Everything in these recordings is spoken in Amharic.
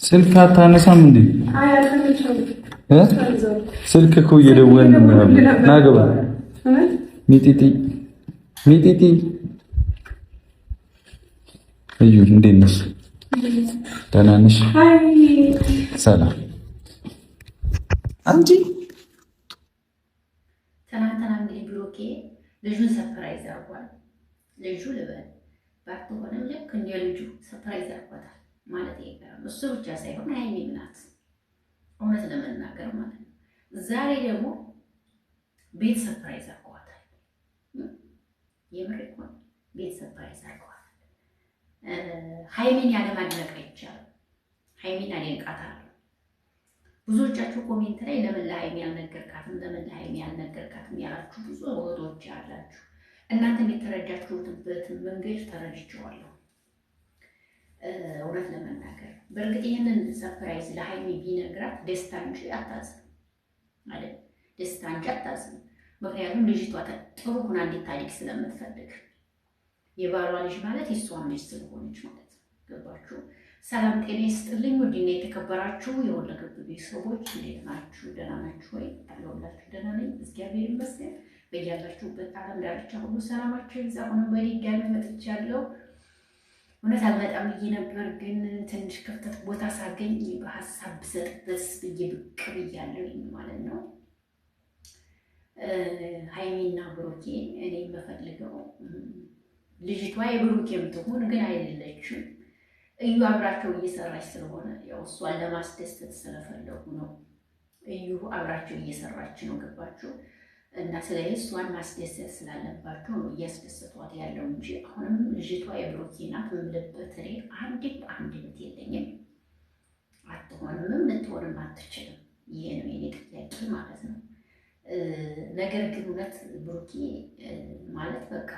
ስልክ አታነሳም እንዴ? ስልክ እኮ እየደወልን ነው። ናገባ ሚጢጢ ሚጢጢ እዩ እንዴት ነሽ? ደህና ነሽ? ሰላም አንቺ ትናንትና እንግዲህ ብሩኬ ልጁን ሰርፕራይዝ አድርጓል። ልጁ ልበል ባትሆንም ልክ እንደ ልጁ ሰርፕራይዝ አድርጓታል ማለት ይቀራል። እሱ ብቻ ሳይሆን ሀይሚም ናት እውነት ለመናገር ማለት ነው። ዛሬ ደግሞ ቤት ሰርፕራይዝ አድርጓታል። የምር እኮ ቤት ሰርፕራይዝ አድርጓታል። ሀይሚን ያለማድነቅ አይቻልም። ሀይሚን አደንቃታለሁ። ብዙዎቻችሁ ኮሜንት ላይ ለምን ለሀይሚ ያልነገርካትም ለምን ለሀይሚ ያልነገርካትም ያላችሁ ብዙ ወዶች ያላችሁ እናንተም የተረዳችሁበትን መንገድ ተረድቼዋለሁ። እውነት ለመናገር በእርግጥ ይህንን ሰርፕራይዝ ለሀይሚ ቢነግራት ደስታ እንጂ አታዝም ማለት ደስታ እንጂ አታዝም። ምክንያቱም ልጅቷ ጥሩ ሁና እንድታድግ ስለምትፈልግ የባሏ ልጅ ማለት የሷም ልጅ ስለሆነች ማለት ነው። ገባችሁ? ሰላም ጤና ይስጥልኝ። ውድና የተከበራችሁ የወለገብ ቤተሰቦች እንዴት ናችሁ? ደህና ናችሁ ወይ? አለሁላችሁ። ደህና ነኝ እግዚአብሔር ይመስገን። በያላችሁበት ዓለም ዳርቻ ሁሉ ሰላማችሁ ይብዛ። አሁንም በድጋሚ መጥቻለሁ። እውነት አልመጣም ብዬ ነበር፣ ግን ትንሽ ክፍተት ቦታ ሳገኝ በሀሳብ ብሰጥበት ብዬ ብቅ ብያለሁ ማለት ነው። ሀይሚና ብሩኬ እኔ የምፈልገው ልጅቷ የብሩኬም ትሁን ግን አይደለችም። እዩ አብራቸው እየሰራች ስለሆነ ያው እሷን ለማስደሰት ስለፈለጉ ነው። እዩ አብራቸው እየሰራች ነው። ገባችሁ? እና ስለዚህ እሷን ማስደሰት ስላለባቸው ነው እያስደሰቷት ያለው እንጂ አሁንም ልጅቷ የብሩኬ ናት የምልበት እኔ አንድም የለኝም። አትሆንም፣ ልትሆንም አትችልም። ይሄ ነው የኔ ጥያቄ ማለት ነው። ነገር ግን እውነት ብሩኬ ማለት በቃ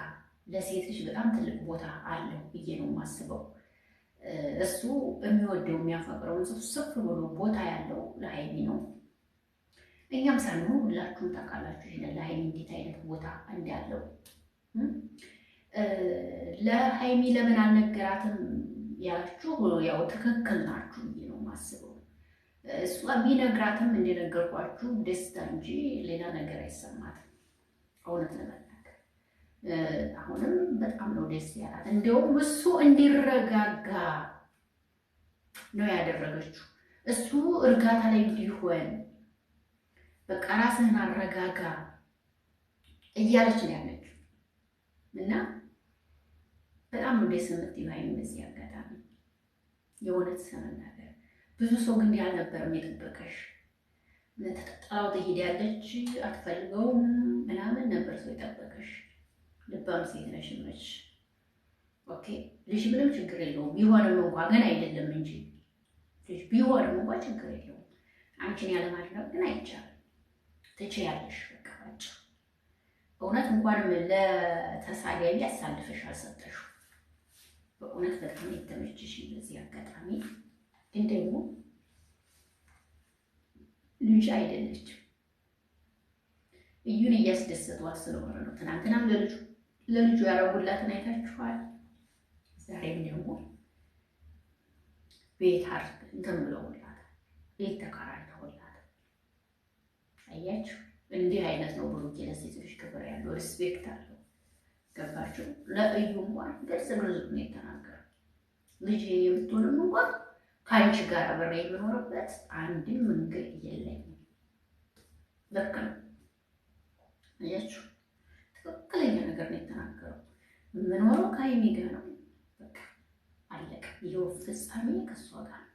ለሴት ልጅ በጣም ትልቅ ቦታ አለው ብዬ ነው የማስበው። እሱ የሚወደው የሚያፈቅረውን ሰው ስፍ ብሎ ቦታ ያለው ለሀይሚ ነው። እኛም ሳንሆን ሁላችሁም ታውቃላችሁ ይሄን ለሀይሚ እንዴት አይነት ቦታ እንዳለው። ለሀይሚ ለምን አልነገራትም ያላችሁ ያው ትክክል ናችሁ ብዬ ነው የማስበው። እሷ ቢነግራትም እንደነገርኳችሁ ደስታ እንጂ ሌላ ነገር አይሰማትም እውነት ለመናገር። አሁንም በጣም ነው ደስ ያላት። እንደውም እሱ እንዲረጋጋ ነው ያደረገችው። እሱ እርጋታ ላይ እንዲሆን በቃ ራስህን አረጋጋ እያለች ነው ያለችው እና በጣም ነው ደስ የምትይው ሀይሚ በዚህ አጋጣሚ የእውነት ለመናገር። ብዙ ሰው ግን ያልነበረም የጠበቀሽ ተጠጣው ትሄዳለች አትፈልገውም ምናምን ነበር ሰው የጠበቀሽ። ልባም ሴት ነሽ መች ኦኬ። ልጅ ምንም ችግር የለውም ቢሆንም እንኳ ግን አይደለም እንጂ ልጅ ቢሆንም እንኳ ችግር የለውም። አንቺን ያለማድነቅ ግን አይቻልም። ትችያለሽ በቃ ባጭሩ። እውነት እንኳንም ለተሳዳቢ አሳልፈሽ አልሰጠሽው። በእውነት በጣም የተመችሽ በዚህ አጋጣሚ። ግን ደግሞ ልጅ አይደለችም። እዩን እያስደሰቷት ስለሆነ ነው። ትናንትናም ለልጁ ያረጉላትን አይታችኋል። ዛሬም ደግሞ ቤት እንትን ብለውላታል፣ ቤት ተከራይተውላታል። አያችሁ፣ እንዲህ አይነት ነው ብሩኬ ለሴቶች ክብር ያለው ሪስፔክት አለው። ገባችሁ? ለእዩ እንኳን ግልጽ ግልጽ ነው የተናገረው። ልጅ የምትሆንም እንኳን ከአንቺ ጋር አብሬ የምኖርበት አንድም መንገድ የለኝም። ልክ ነው። አያችሁ፣ ትክክለኛ ነገር ነው የተናገረው። የምኖረው ከሀይሚ ጋር ነው። በቃ አለቀ። ይኸው ፍጻሜ ከእሷ ጋር ነው።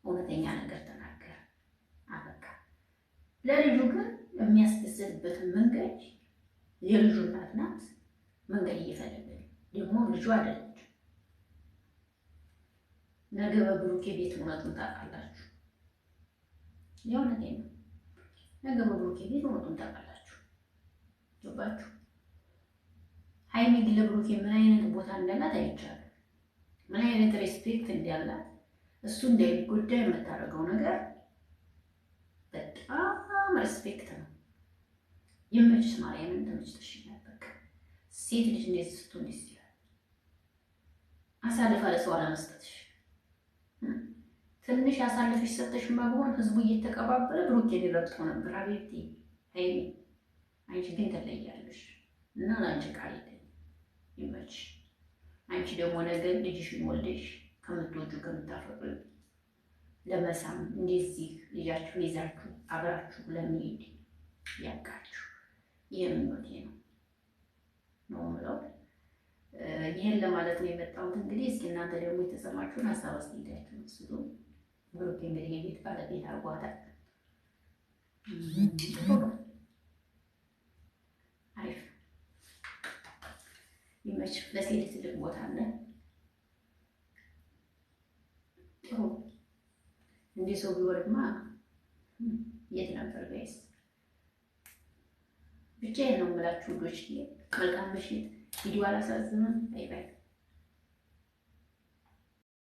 እውነተኛ ነገር ተናገረ። አበቃ። ለልጁ ግን የሚያስደስትበትን መንገድ የልጁ እናት ናት። መንገድ እየፈለገ ደግሞ ልጁ አይደለች። ነገ በብሩኬ ቤት እውነቱን ታውቃላችሁ። የእውነቴን ነው። ነገ በብሩኬ ቤት እውነቱን ታውቃላችሁ። ገባችሁ? ሀይሚ ግን ለብሩኬ ምን አይነት ቦታ እንዳላት አይቻልም። ምን አይነት ሬስፔክት እንዳላት እሱ እንዳይጎዳ የምታደርገው ነገር በጣም ሬስፔክት ነው። ይመችሽ ማርያምን ተመችተሽኛል። በቃ ሴት ልጅ እንደዚህ ስትሆን ደስ ይላል። አሳልፋ ለሰው አለመስጠትሽ ትንሽ አሳልፈሽ ሰጠሽ ማግቦን ህዝቡ እየተቀባበለ ብሩክ ይረግጠው ነበር። አቤቴ አይ አንቺ ግን ትለያለሽ እና ላንቺ ቃል ይመች። አንቺ ደግሞ ነገ ልጅሽን ወልደሽ ከምትወጂው ከምታፈቅሪው ለመሳም እንደዚህ ልጃችሁን ይዛችሁ አብራችሁ ለመሄድ ያብቃችሁ። ይሄ ምኞቴ ነው የምለው። ይሄን ለማለት ነው የመጣሁት። እንግዲህ እስኪ እናንተ ደግሞ የተሰማችሁን ሀሳብ አስተያየታችሁን ስጡ። ብሩክ እንግዲህ የቤት ባለቤት አርጓታል። አሪፍ ይመች። ለሴት ትልቅ ቦታ አለ። ጥሩ እንደ ሰው ቢወርድማ የት ነበር ጋይስ? ብቻዬን ነው የምላችሁ ውዶች። መልካም ምሽት። ቪዲዮ አላሳዝንም። ባይ ባይ።